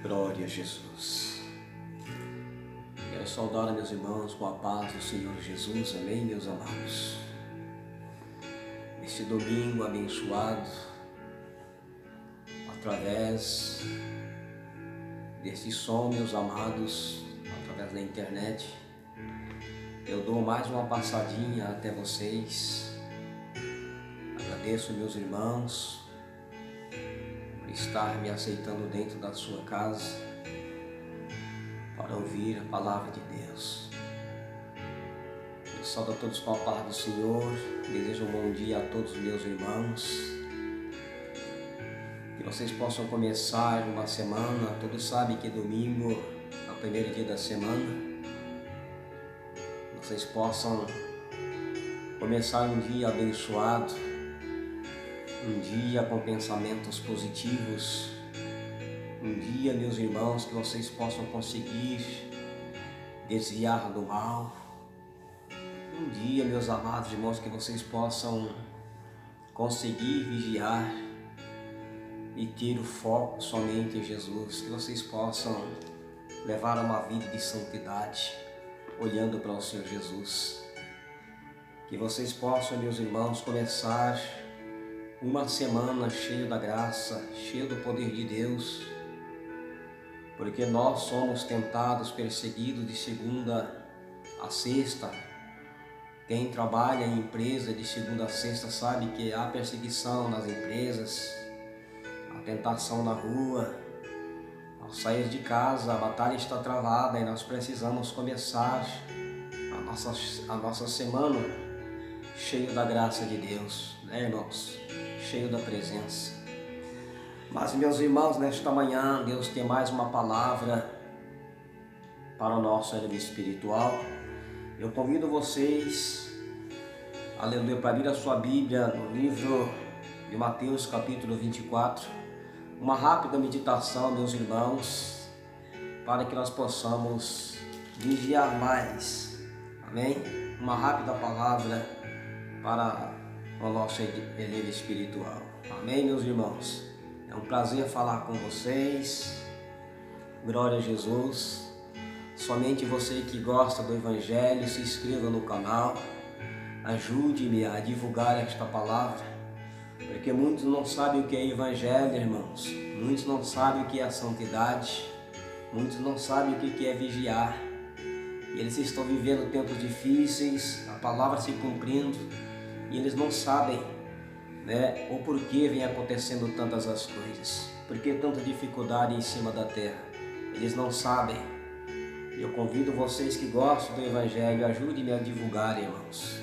Glória a Jesus. Quero saudar meus irmãos com a paz do Senhor Jesus. Amém, meus amados. Este domingo abençoado, através deste som, meus amados, através da internet, eu dou mais uma passadinha até vocês. Agradeço meus irmãos por estar me aceitando dentro da sua casa para ouvir a palavra de Deus. Eu saúdo a todos com a paz do Senhor. Desejo um bom dia a todos os meus irmãos. Que vocês possam começar uma semana. Todos sabem que domingo é o primeiro dia da semana. Vocês possam começar um dia abençoado, um dia com pensamentos positivos, um dia, meus irmãos, que vocês possam conseguir desviar do mal, um dia, meus amados irmãos, que vocês possam conseguir vigiar e ter o foco somente em Jesus, que vocês possam levar uma vida de santidade, olhando para o Senhor Jesus, que vocês possam, meus irmãos, começar uma semana cheia da graça, cheia do poder de Deus, porque nós somos tentados, perseguidos de segunda a sexta. Quem trabalha em empresa de segunda a sexta sabe que há perseguição nas empresas, a tentação na rua. Ao sair de casa, a batalha está travada e nós precisamos começar a nossa semana cheio da graça de Deus, né, irmãos? Cheio da presença. Mas, meus irmãos, nesta manhã Deus tem mais uma palavra para o nosso vida espiritual. Eu convido vocês, aleluia, para abrir a sua Bíblia no livro de Mateus, capítulo 24. Uma rápida meditação, meus irmãos, para que nós possamos vigiar mais. Amém? Uma rápida palavra para o nosso eleito espiritual. Amém, meus irmãos? É um prazer falar com vocês. Glória a Jesus. Somente você que gosta do Evangelho, se inscreva no canal. Ajude-me a divulgar esta palavra, porque muitos não sabem o que é Evangelho, irmãos. Muitos não sabem o que é a santidade. Muitos não sabem o que é vigiar. E eles estão vivendo tempos difíceis, a palavra se cumprindo, e eles não sabem, né, o porquê vem acontecendo tantas as coisas, por que tanta dificuldade em cima da terra. Eles não sabem. Eu convido vocês que gostam do Evangelho, ajude-me a divulgar, irmãos.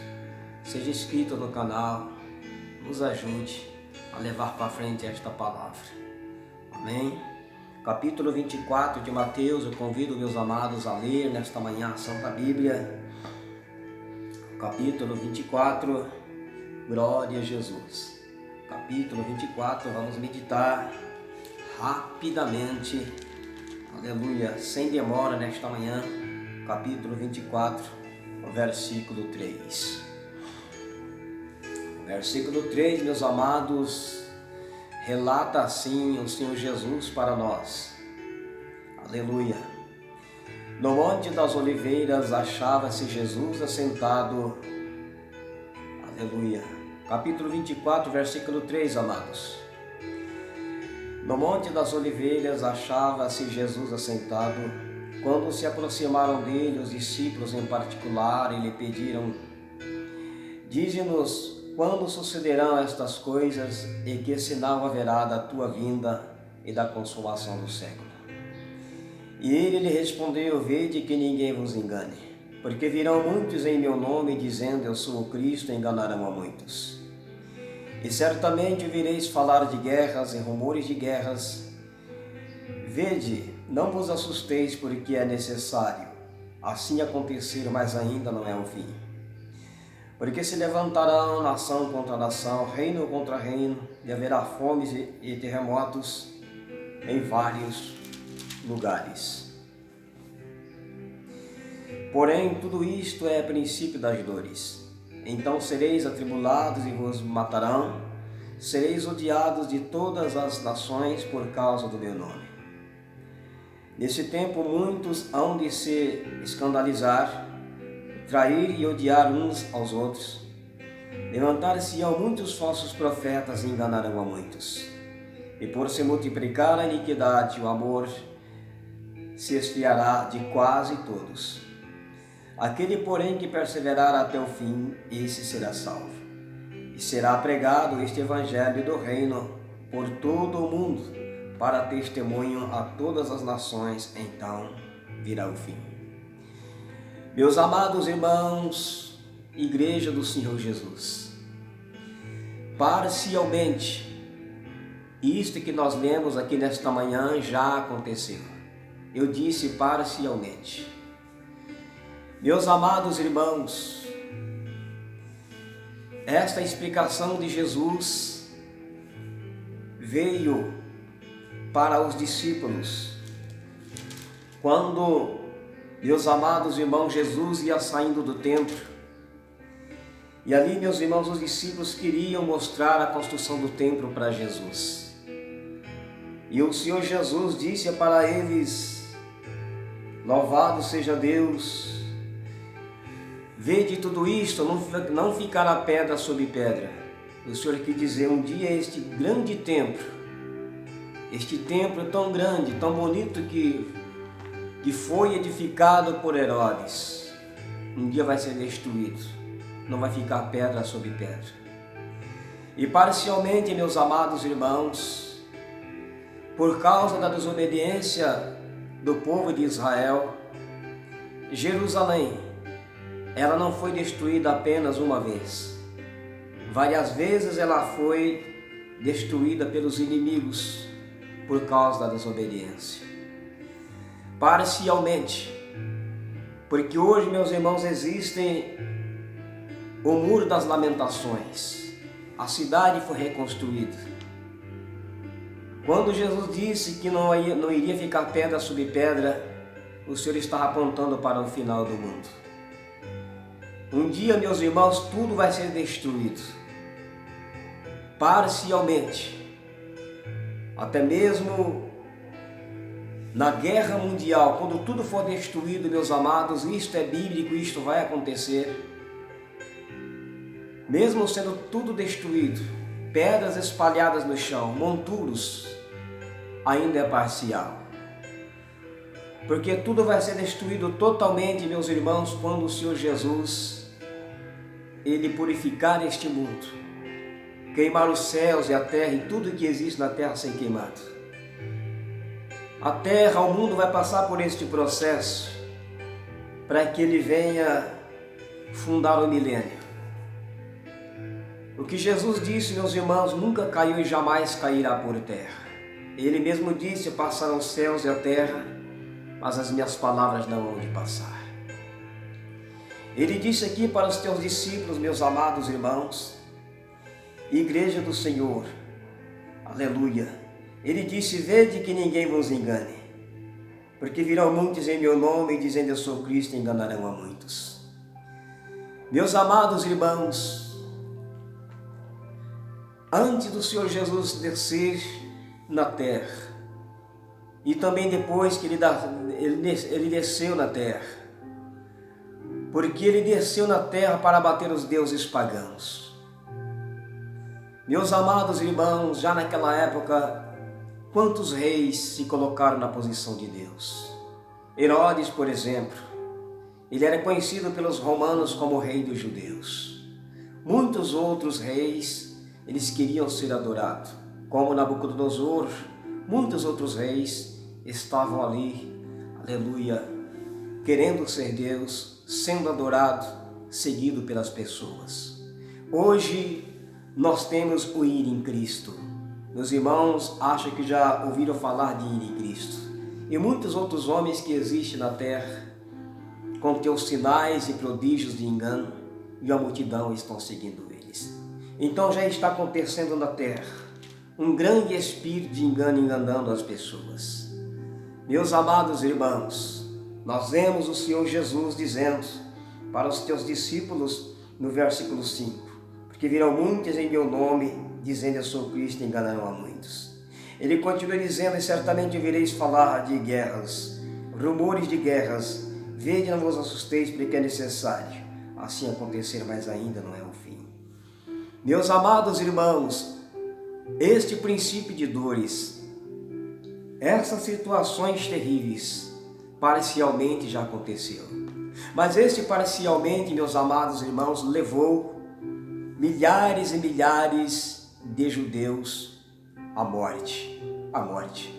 Seja inscrito no canal, nos ajude a levar para frente esta palavra. Amém? Capítulo 24 de Mateus, eu convido meus amados a ler nesta manhã a Santa Bíblia. Capítulo 24, glória a Jesus. Capítulo 24, vamos meditar rapidamente, aleluia, sem demora nesta manhã. Capítulo 24, versículo 3. Versículo 3, meus amados, relata assim o Senhor Jesus para nós. Aleluia. No Monte das Oliveiras achava-se Jesus assentado. Aleluia. Capítulo 24, versículo 3, amados. No Monte das Oliveiras achava-se Jesus assentado. Quando se aproximaram dele os discípulos em particular e lhe pediram: dize-nos quando sucederão estas coisas e que sinal haverá da tua vinda e da consumação do século? E ele lhe respondeu: vede que ninguém vos engane, porque virão muitos em meu nome dizendo eu sou o Cristo, e enganarão a muitos. E certamente ouvireis falar de guerras e rumores de guerras. Vede, não vos assusteis, porque é necessário assim acontecer, mas ainda não é o fim. Porque se levantarão nação contra nação, reino contra reino, e haverá fomes e terremotos em vários lugares. Porém, tudo isto é princípio das dores. Então sereis atribulados e vos matarão, sereis odiados de todas as nações por causa do meu nome. Nesse tempo muitos hão de se escandalizar, trair e odiar uns aos outros. Levantar-se-ão muitos falsos profetas e enganarão a muitos. E por se multiplicar a iniquidade, o amor se esfriará de quase todos. Aquele, porém, que perseverar até o fim, esse será salvo. E será pregado este evangelho do reino por todo o mundo, para testemunho a todas as nações, então virá o fim. Meus amados irmãos, Igreja do Senhor Jesus, parcialmente, isto que nós lemos aqui nesta manhã já aconteceu. Eu disse parcialmente. Meus amados irmãos, esta explicação de Jesus veio para os discípulos quando, meus amados irmãos, Jesus ia saindo do templo. E ali, meus irmãos, os discípulos queriam mostrar a construção do templo para Jesus. E o Senhor Jesus disse para eles: louvado seja Deus, vede tudo isto, não ficará pedra sobre pedra. O Senhor quis dizer, um dia este grande templo, este templo tão grande, tão bonito que foi edificado por Herodes, um dia vai ser destruído, não vai ficar pedra sobre pedra. E parcialmente, meus amados irmãos, por causa da desobediência do povo de Israel, Jerusalém, ela não foi destruída apenas uma vez. Várias vezes ela foi destruída pelos inimigos por causa da desobediência. Parcialmente, porque hoje, meus irmãos, existem o Muro das Lamentações. A cidade foi reconstruída. Quando Jesus disse que não iria ficar pedra sobre pedra, o Senhor estava apontando para o final do mundo. Um dia, meus irmãos, tudo vai ser destruído. Parcialmente. Até mesmo na guerra mundial, quando tudo for destruído, meus amados, isto é bíblico, isto vai acontecer. Mesmo sendo tudo destruído, pedras espalhadas no chão, monturos, ainda é parcial. Porque tudo vai ser destruído totalmente, meus irmãos, quando o Senhor Jesus, Ele purificar este mundo, queimar os céus e a terra e tudo que existe na terra ser queimado. A terra, o mundo vai passar por este processo para que Ele venha fundar o milênio. O que Jesus disse, meus irmãos, nunca caiu e jamais cairá por terra. Ele mesmo disse, passarão os céus e a terra, mas as minhas palavras não hão de passar. Ele disse aqui para os teus discípulos, meus amados irmãos, Igreja do Senhor, aleluia. Ele disse, vede que ninguém vos engane, porque virão muitos em meu nome, dizendo eu sou Cristo, e enganarão a muitos. Meus amados irmãos, antes do Senhor Jesus descer na terra, e também depois que ele desceu na terra, porque ele desceu na terra para bater os deuses pagãos. Meus amados irmãos, já naquela época, quantos reis se colocaram na posição de Deus? Herodes, por exemplo, ele era conhecido pelos romanos como o rei dos judeus. Muitos outros reis, eles queriam ser adorados, como Nabucodonosor. Muitos outros reis estavam ali, aleluia, querendo ser Deus, sendo adorado, seguido pelas pessoas. Hoje nós temos o ir em Cristo. Meus irmãos acham que já ouviram falar de ir em Cristo. E muitos outros homens que existem na terra, com teus sinais e prodígios de engano, e a multidão estão seguindo eles. Então já está acontecendo na terra um grande espírito de engano enganando as pessoas. Meus amados irmãos, nós vemos o Senhor Jesus dizendo para os teus discípulos no versículo 5, porque virão muitos em meu nome, dizendo eu sou Cristo, e enganarão a muitos. Ele continua dizendo: e certamente ouvireis falar de guerras, rumores de guerras. Vede, não vos assusteis, porque é necessário assim acontecer, mas ainda não é o fim. Meus amados irmãos, este princípio de dores, essas situações terríveis, parcialmente já aconteceu. Mas este parcialmente, meus amados irmãos, levou milhares e milhares de judeus à morte. À morte.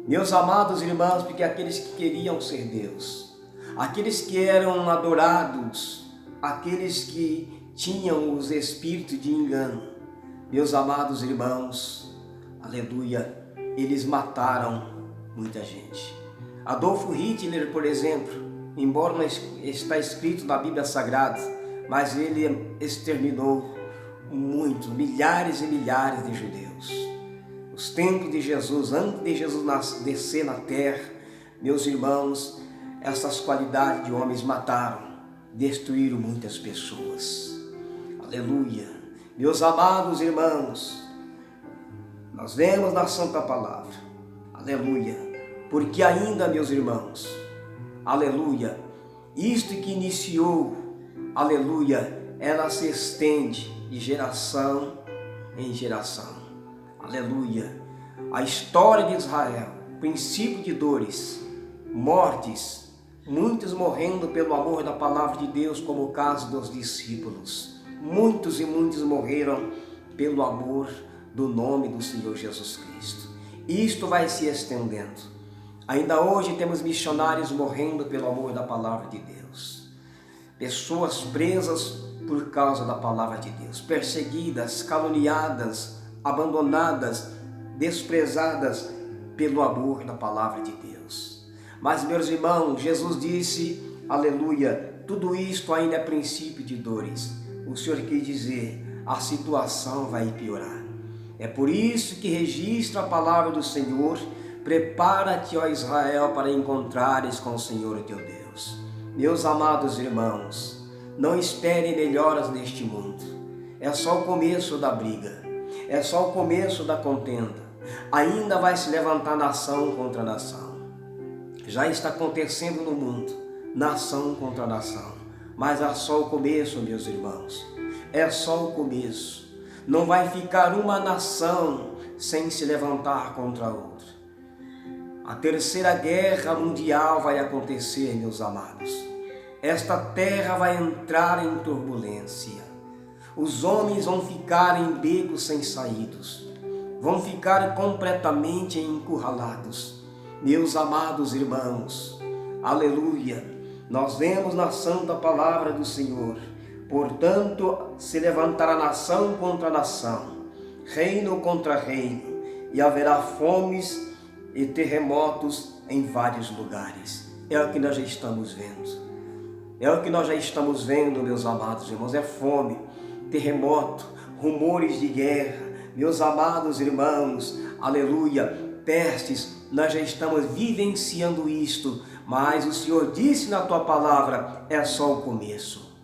Meus amados irmãos, porque aqueles que queriam ser Deus, aqueles que eram adorados, aqueles que tinham os espíritos de engano, meus amados irmãos, aleluia, eles mataram muita gente. Adolfo Hitler, por exemplo, embora não está escrito na Bíblia Sagrada, mas ele exterminou muitos, milhares e milhares de judeus. Os tempos de Jesus, antes de Jesus descer na terra, meus irmãos, essas qualidades de homens mataram, destruíram muitas pessoas. Aleluia. Meus amados irmãos, nós vemos na Santa Palavra, aleluia, porque ainda, meus irmãos, aleluia, isto que iniciou, aleluia, ela se estende de geração em geração. Aleluia. A história de Israel, princípio de dores, mortes, muitos morrendo pelo amor da palavra de Deus, como o caso dos discípulos. Muitos e muitos morreram pelo amor do nome do Senhor Jesus Cristo. Isto vai se estendendo. Ainda hoje temos missionários morrendo pelo amor da palavra de Deus. Pessoas presas por causa da palavra de Deus, perseguidas, caluniadas, abandonadas, desprezadas pelo amor da palavra de Deus. Mas, meus irmãos, Jesus disse, aleluia, tudo isto ainda é princípio de dores. O Senhor quis dizer, a situação vai piorar. É por isso que registra a palavra do Senhor: prepara-te, ó Israel, para encontrares com o Senhor teu Deus. Meus amados irmãos, não esperem melhoras neste mundo. É só o começo da briga. É só o começo da contenda. Ainda vai se levantar nação contra nação. Já está acontecendo no mundo, nação contra nação. Mas é só o começo, meus irmãos. É só o começo. Não vai ficar uma nação sem se levantar contra a outra. A terceira guerra mundial vai acontecer, meus amados. Esta terra vai entrar em turbulência. Os homens vão ficar em becos sem saídos, vão ficar completamente encurralados. Meus amados irmãos, aleluia, nós vemos na santa palavra do Senhor: portanto, se levantará nação contra nação, reino contra reino, e haverá fomes e terremotos em vários lugares. É o que nós já estamos vendo. É o que nós já estamos vendo, meus amados irmãos, é fome, terremoto, rumores de guerra, meus amados irmãos, aleluia, pestes, nós já estamos vivenciando isto, mas o Senhor disse na tua palavra, é só o começo,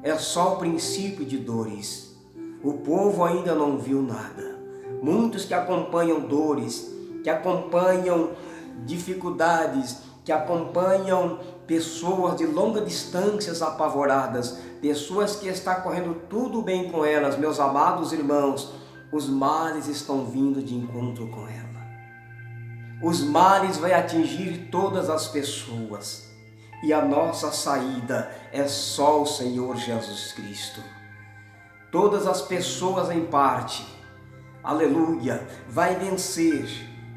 é só o princípio de dores. O povo ainda não viu nada. Muitos que acompanham dores, que acompanham dificuldades, que acompanham pessoas de longa distâncias apavoradas, pessoas que está correndo tudo bem com elas, meus amados irmãos, os males estão vindo de encontro com ela. Os males vão atingir todas as pessoas e a nossa saída é só o Senhor Jesus Cristo. Todas as pessoas em parte, aleluia, vai vencer,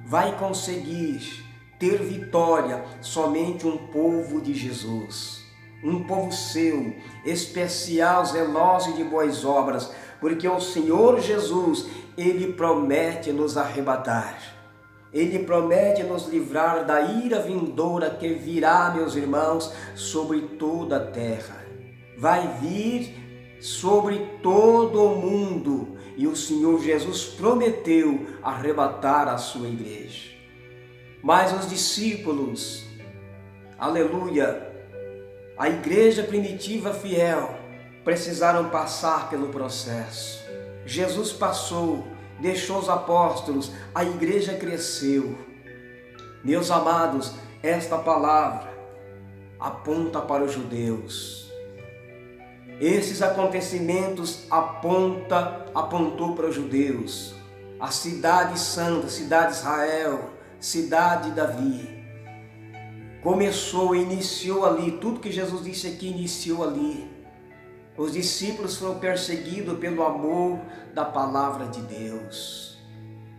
vai conseguir ter vitória somente um povo de Jesus, um povo seu, especial, zeloso e de boas obras, porque o Senhor Jesus, Ele promete nos arrebatar, Ele promete nos livrar da ira vindoura que virá, meus irmãos, sobre toda a terra. Vai vir sobre todo o mundo, e o Senhor Jesus prometeu arrebatar a sua igreja. Mas os discípulos, aleluia, a igreja primitiva fiel, precisaram passar pelo processo. Jesus passou deixou os apóstolos, a igreja cresceu. Meus amados, esta palavra aponta para os judeus. Esses acontecimentos apontou para os judeus. A cidade santa, cidade de Israel, cidade de Davi. Iniciou ali, tudo que Jesus disse aqui iniciou ali. Os discípulos foram perseguidos pelo amor da palavra de Deus.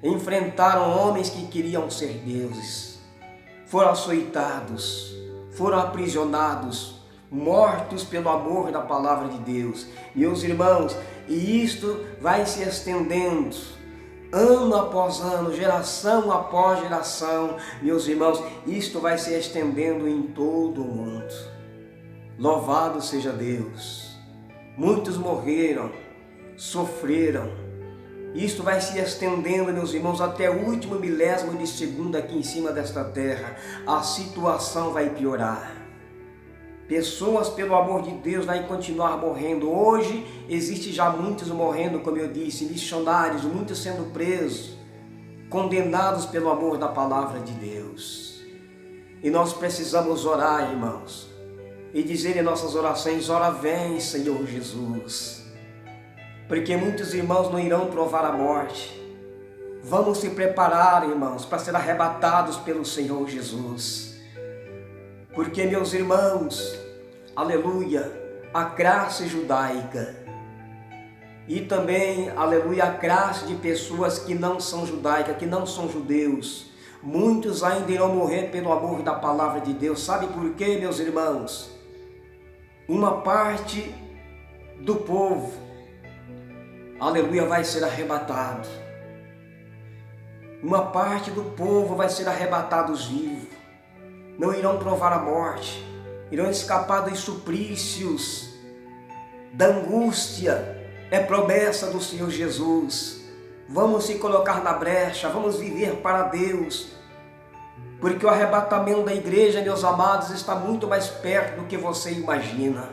Enfrentaram homens que queriam ser deuses. Foram açoitados, foram aprisionados, mortos pelo amor da palavra de Deus. Meus irmãos, e isto vai se estendendo ano após ano, geração após geração. Meus irmãos, isto vai se estendendo em todo o mundo. Louvado seja Deus. Muitos morreram, sofreram. Isto vai se estendendo, meus irmãos, até o último milésimo de segundo aqui em cima desta terra. A situação vai piorar. Pessoas, pelo amor de Deus, vão continuar morrendo. Hoje existe já muitos morrendo, como eu disse, missionários, muitos sendo presos, condenados pelo amor da palavra de Deus. E nós precisamos orar, irmãos, e dizer em nossas orações: ora vem, Senhor Jesus. Porque muitos irmãos não irão provar a morte. Vamos se preparar, irmãos, para ser arrebatados pelo Senhor Jesus. Porque, meus irmãos, aleluia, a classe judaica e também, aleluia, a classe de pessoas que não são judaicas, que não são judeus, muitos ainda irão morrer pelo amor da palavra de Deus. Sabe por quê, meus irmãos? Uma parte do povo, aleluia, vai ser arrebatado. Uma parte do povo vai ser arrebatados vivos. Não irão provar a morte, irão escapar dos suplícios, da angústia. É promessa do Senhor Jesus. Vamos se colocar na brecha, vamos viver para Deus, porque o arrebatamento da igreja, meus amados, está muito mais perto do que você imagina.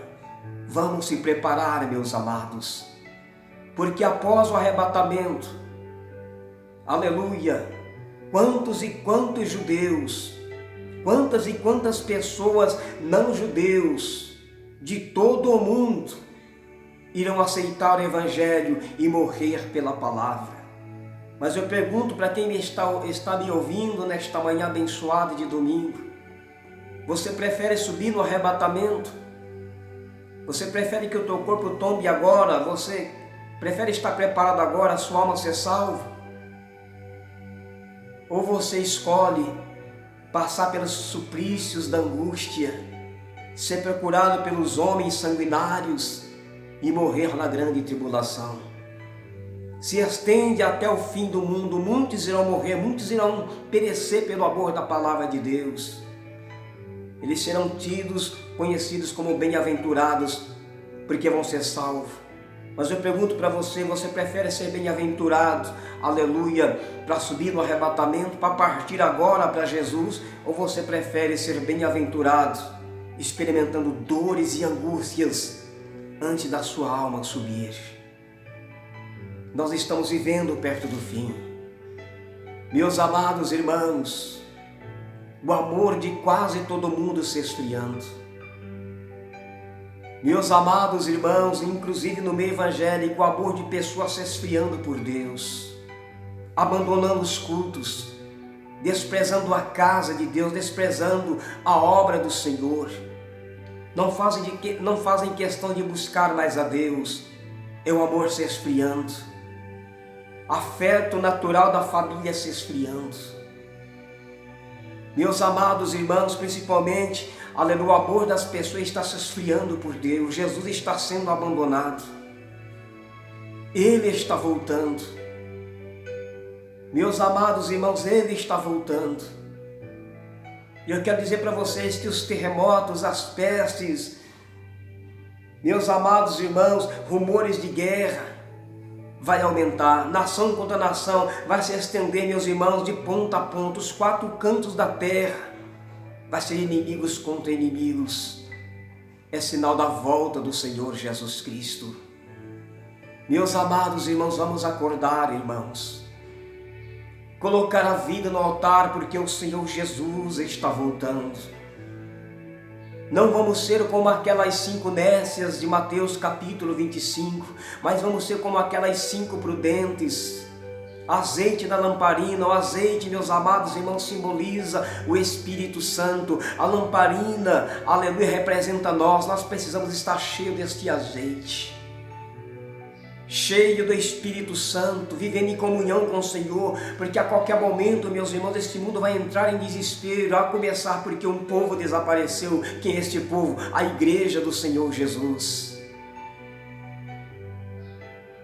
Vamos se preparar, meus amados, porque após o arrebatamento, aleluia, quantos e quantos judeus, quantas e quantas pessoas não judeus de todo o mundo irão aceitar o Evangelho e morrer pela palavra. Mas eu pergunto para quem está me ouvindo nesta manhã abençoada de domingo: você prefere subir no arrebatamento? Você prefere que o teu corpo tombe agora? Você prefere estar preparado agora, a sua alma ser salva? Ou você escolhe passar pelos suplícios da angústia, ser procurado pelos homens sanguinários e morrer na grande tribulação? Se estende até o fim do mundo, muitos irão morrer, muitos irão perecer pelo amor da palavra de Deus. Eles serão conhecidos como bem-aventurados, porque vão ser salvos. Mas eu pergunto para você: você prefere ser bem-aventurado, aleluia, para subir no arrebatamento, para partir agora para Jesus? Ou você prefere ser bem-aventurado, experimentando dores e angústias antes da sua alma subir? Nós estamos vivendo perto do fim. Meus amados irmãos, o amor de quase todo mundo se esfriando. Meus amados irmãos, inclusive no meio evangélico, o amor de pessoas se esfriando por Deus, abandonando os cultos, desprezando a casa de Deus, desprezando a obra do Senhor. Não fazem questão de buscar mais a Deus. É o amor se esfriando, afeto natural da família se esfriando. Meus amados irmãos, principalmente, aleluia, o amor das pessoas está se esfriando por Deus. Jesus está sendo abandonado. Ele está voltando. Meus amados irmãos, Ele está voltando. E eu quero dizer para vocês que os terremotos, as pestes, meus amados irmãos, rumores de guerra vai aumentar, nação contra nação vai se estender, meus irmãos, de ponta a ponta, os quatro cantos da terra, vai ser inimigos contra inimigos. É sinal da volta do Senhor Jesus Cristo. Meus amados irmãos, vamos acordar, irmãos. Colocar a vida no altar, porque o Senhor Jesus está voltando. Não vamos ser como aquelas 5 nécias de Mateus capítulo 25, mas vamos ser como aquelas 5 prudentes. Azeite na lamparina, o azeite, meus amados irmãos, simboliza o Espírito Santo. A lamparina, aleluia, representa nós precisamos estar cheios deste azeite. Cheio do Espírito Santo, vivendo em comunhão com o Senhor, porque a qualquer momento, meus irmãos, este mundo vai entrar em desespero, a começar porque um povo desapareceu. Quem é este povo? A igreja do Senhor Jesus.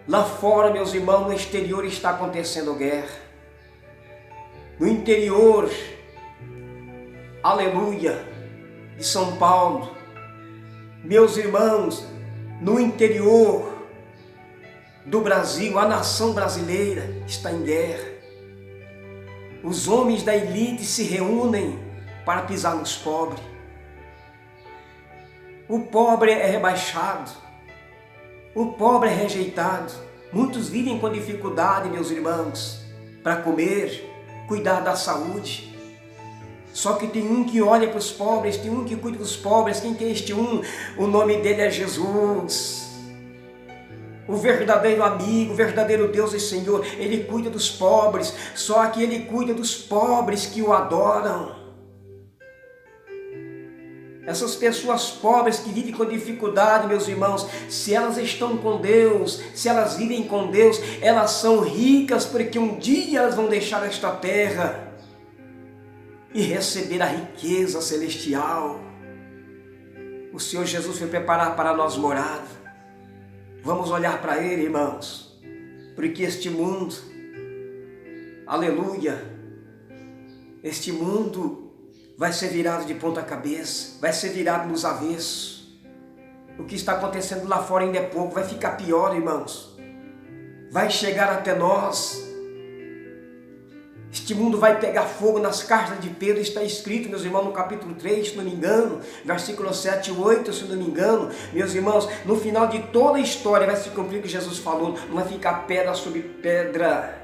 Lá fora, meus irmãos, no exterior está acontecendo guerra. No interior, aleluia, de São Paulo, meus irmãos, no interior do Brasil, a nação brasileira está em guerra. Os homens da elite se reúnem para pisar nos pobres. O pobre é rebaixado. O pobre é rejeitado. Muitos vivem com dificuldade, meus irmãos, para comer, cuidar da saúde. Só que tem um que olha para os pobres, tem um que cuida dos pobres. Quem que é este um? O nome dele é Jesus. O verdadeiro amigo, o verdadeiro Deus e Senhor. Ele cuida dos pobres, só que Ele cuida dos pobres que o adoram. Essas pessoas pobres que vivem com dificuldade, meus irmãos, se elas estão com Deus, se elas vivem com Deus, elas são ricas, porque um dia elas vão deixar esta terra e receber a riqueza celestial. O Senhor Jesus foi preparar para nós morada. Vamos olhar para Ele, irmãos, porque este mundo, aleluia, este mundo vai ser virado de ponta cabeça, vai ser virado nos avessos. O que está acontecendo lá fora ainda é pouco, vai ficar pior, irmãos. Vai chegar até nós. Este mundo vai pegar fogo. Nas cartas de Pedro está escrito, meus irmãos, no capítulo 3, se não me engano, versículo 7 e 8, se não me engano, meus irmãos, no final de toda a história vai se cumprir o que Jesus falou, não vai ficar pedra sobre pedra.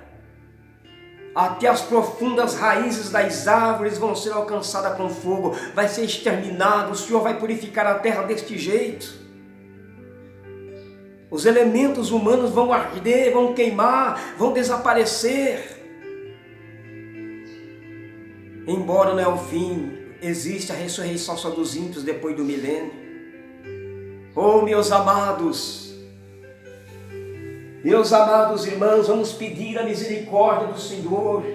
Até as profundas raízes das árvores vão ser alcançadas com fogo, vai ser exterminado, o Senhor vai purificar a terra deste jeito. Os elementos humanos vão arder, vão queimar, vão desaparecer. Embora não é o fim, existe a ressurreição só dos ímpios depois do milênio. Oh, meus amados irmãos, vamos pedir a misericórdia do Senhor.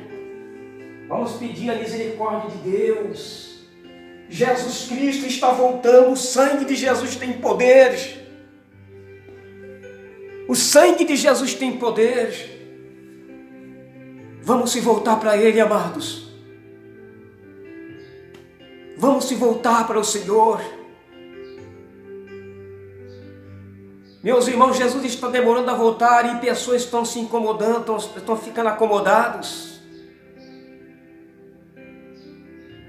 Vamos pedir a misericórdia de Deus. Jesus Cristo está voltando, o sangue de Jesus tem poder. O sangue de Jesus tem poder. Vamos se voltar para Ele, amados. Vamos se voltar para o Senhor. Meus irmãos, Jesus está demorando a voltar e pessoas estão se incomodando, estão ficando acomodados.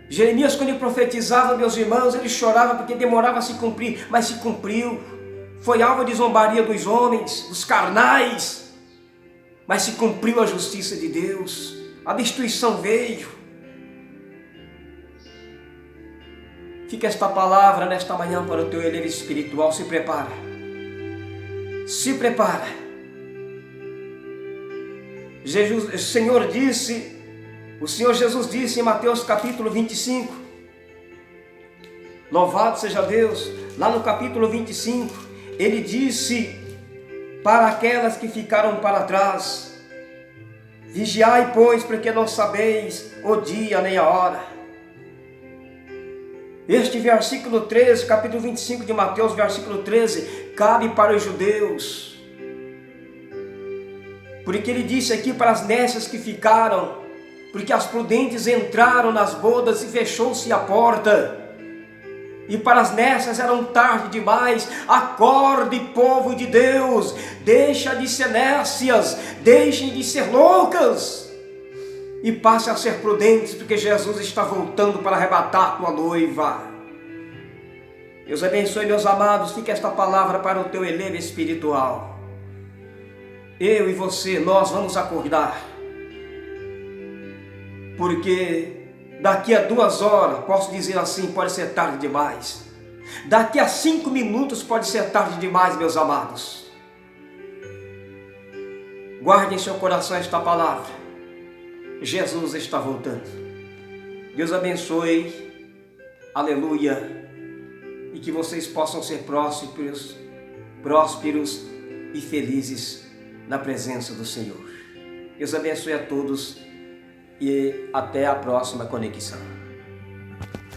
Jeremias, quando ele profetizava, meus irmãos, ele chorava porque demorava a se cumprir, mas se cumpriu. Foi alvo de zombaria dos homens, dos carnais, mas se cumpriu a justiça de Deus. A destruição veio. Fica esta palavra nesta manhã para o teu elevo espiritual. Se prepara. Se prepara. O Senhor Jesus disse em Mateus capítulo 25. Louvado seja Deus. Lá no capítulo 25, Ele disse para aquelas que ficaram para trás: vigiai, pois, porque não sabeis o dia nem a hora. Este versículo 13, capítulo 25 de Mateus, versículo 13, cabe para os judeus. Porque ele disse aqui para as nécias que ficaram, porque as prudentes entraram nas bodas e fechou-se a porta. E para as nécias eram tarde demais. Acorde, povo de Deus, deixa de ser nécias, deixem de ser loucas. E passe a ser prudentes, porque Jesus está voltando para arrebatar tua noiva. Deus abençoe, meus amados. Fica esta palavra para o teu elevo espiritual. eu e você, nós vamos acordar. Porque daqui a 2 horas, posso dizer assim, pode ser tarde demais. Daqui a 5 minutos pode ser tarde demais, meus amados. Guarde em seu coração esta palavra. Jesus está voltando. Deus abençoe. Aleluia. E que vocês possam ser prósperos e felizes na presença do Senhor. Deus abençoe a todos e até a próxima conexão.